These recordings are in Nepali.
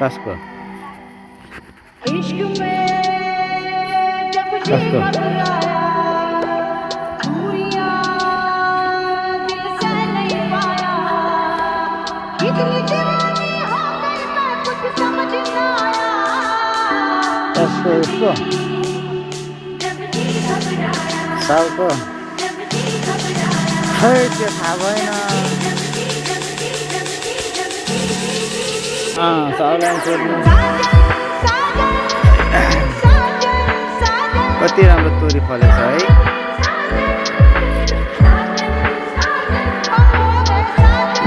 कसको इश्क में जब जी कसको घबराया दूरियां दिल से नहीं पाया इतनी दीवानी हो गई मैं कुछ समझ ना आया कसको उसको जब जी घबराया साउको जब जी घबराया खै त्यो थाहा भएन साउलाई सोध्नु कति राम्रो तोरी फलेछ है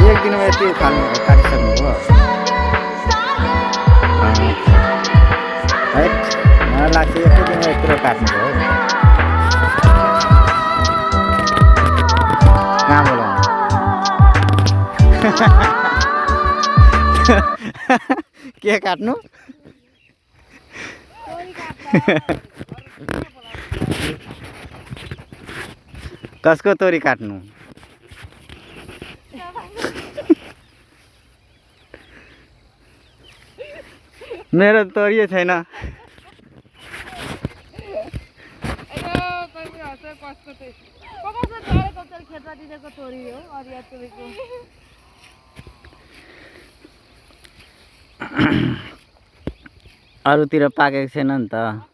एक दिनमा यति खानु काटिसक्नुभयो है मलाई लाग्छ एक दिनमा यत्रो काट्नुभयो कहाँ बोलाउनु के काट्नु कसको तोरी काट्नु मेरो तोरी छैन अरूतिर पाकेको छैन नि त